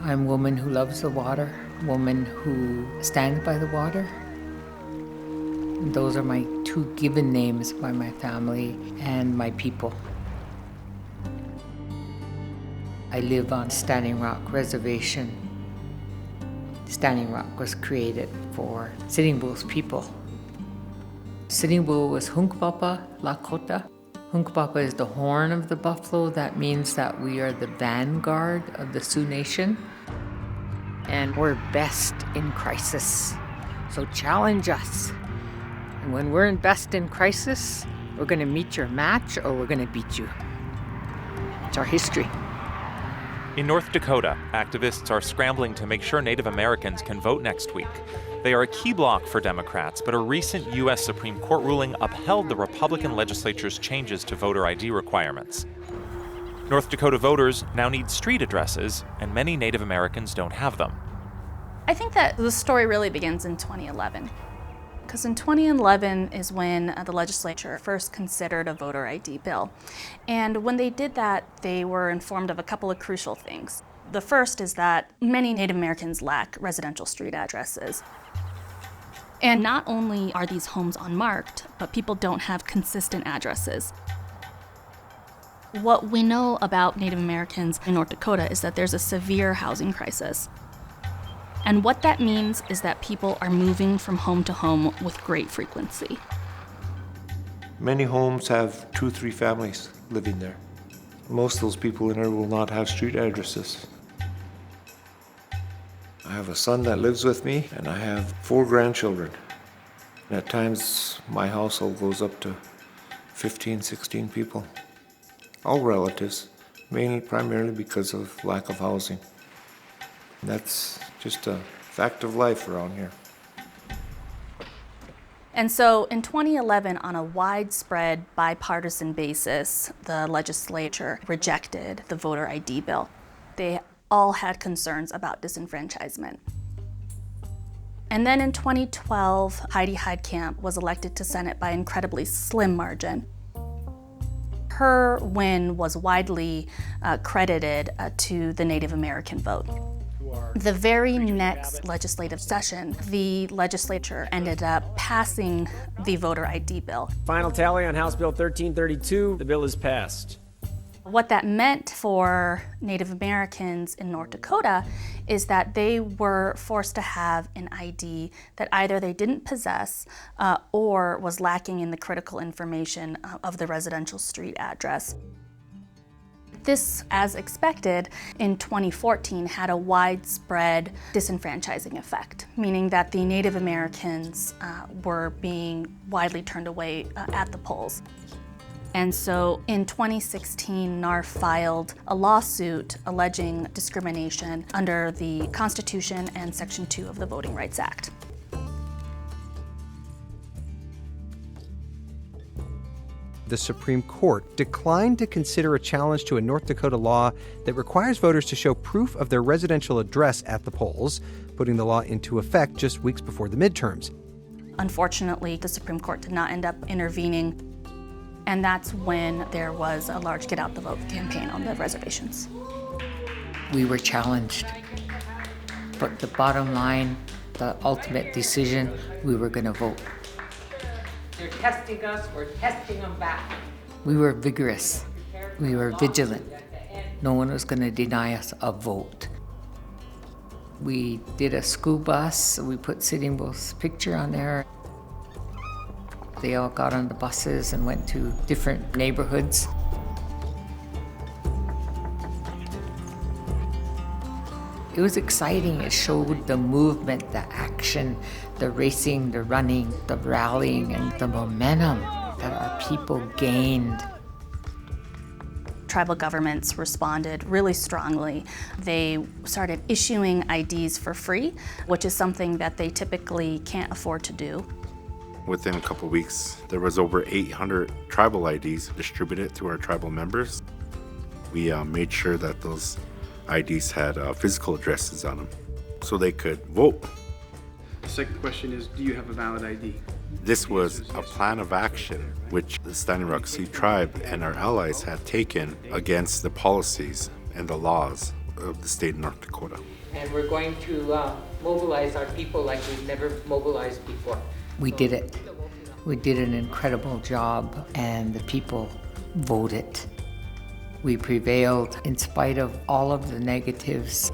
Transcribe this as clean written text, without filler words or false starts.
I'm a woman who loves the water, a woman who stands by the water. Those are my two given names by my family and my people. I live on Standing Rock Reservation. Standing Rock was created for Sitting Bull's people. Sitting Bull was Hunkpapa Lakota. Hunkpapa is the horn of the buffalo. That means that we are the vanguard of the Sioux Nation. And we're best in crisis. So challenge us. And when we're in best in crisis, we're going to meet your match or we're going to beat you. It's our history. In North Dakota, activists are scrambling to make sure Native Americans can vote next week. They are a key bloc for Democrats, but a recent U.S. Supreme Court ruling upheld the Republican legislature's changes to voter ID requirements. North Dakota voters now need street addresses, and many Native Americans don't have them. I think that the story really begins in 2011. Because in 2011 is when the legislature first considered a voter ID bill. And when they did that, they were informed of a couple of crucial things. The first is that many Native Americans lack residential street addresses. And not only are these homes unmarked, but people don't have consistent addresses. What we know about Native Americans in North Dakota is that there's a severe housing crisis. And what that means is that people are moving from home to home with great frequency. Many homes have 2-3 families living there. Most of those people in there will not have street addresses. I have a son that lives with me, and I have 4 grandchildren. And at times, my household goes up to 15, 16 people. All relatives, primarily because of lack of housing. That's just a fact of life around here. And so in 2011, on a widespread bipartisan basis, the legislature rejected the voter ID bill. They all had concerns about disenfranchisement. And then in 2012, Heidi Heitkamp was elected to Senate by an incredibly slim margin. Her win was widely credited to the Native American vote. The very next legislative session, the legislature ended up passing the voter ID bill. Final tally on House Bill 1332, the bill is passed. What that meant for Native Americans in North Dakota is that they were forced to have an ID that either they didn't possess or was lacking in the critical information of the residential street address. This, as expected, in 2014 had a widespread disenfranchising effect, meaning that the Native Americans were being widely turned away at the polls. And so in 2016, NARF filed a lawsuit alleging discrimination under the Constitution and Section 2 of the Voting Rights Act. The Supreme Court declined to consider a challenge to a North Dakota law that requires voters to show proof of their residential address at the polls, putting the law into effect just weeks before the midterms. Unfortunately, the Supreme Court did not end up intervening, and that's when there was a large Get Out the Vote campaign on the reservations. We were challenged, but the bottom line, the ultimate decision, we were going to vote. They're testing us, we're testing them back. We were vigorous, we were vigilant. No one was going to deny us a vote. We did a school bus, we put Sitting Bull's picture on there. They all got on the buses and went to different neighborhoods. It was exciting. It showed the movement, the action, the racing, the running, the rallying, and the momentum that our people gained. Tribal governments responded really strongly. They started issuing IDs for free, which is something that they typically can't afford to do. Within a couple weeks, there was over 800 tribal IDs distributed to our tribal members. We made sure that those IDs had physical addresses on them so they could vote. The second question is, do you have a valid ID? This was a plan of action which the Standing Rock Sioux tribe and our allies had taken against the policies and the laws of the state of North Dakota. And we're going to mobilize our people like we've never mobilized before. We did it. We did an incredible job, and the people voted. We prevailed in spite of all of the negatives.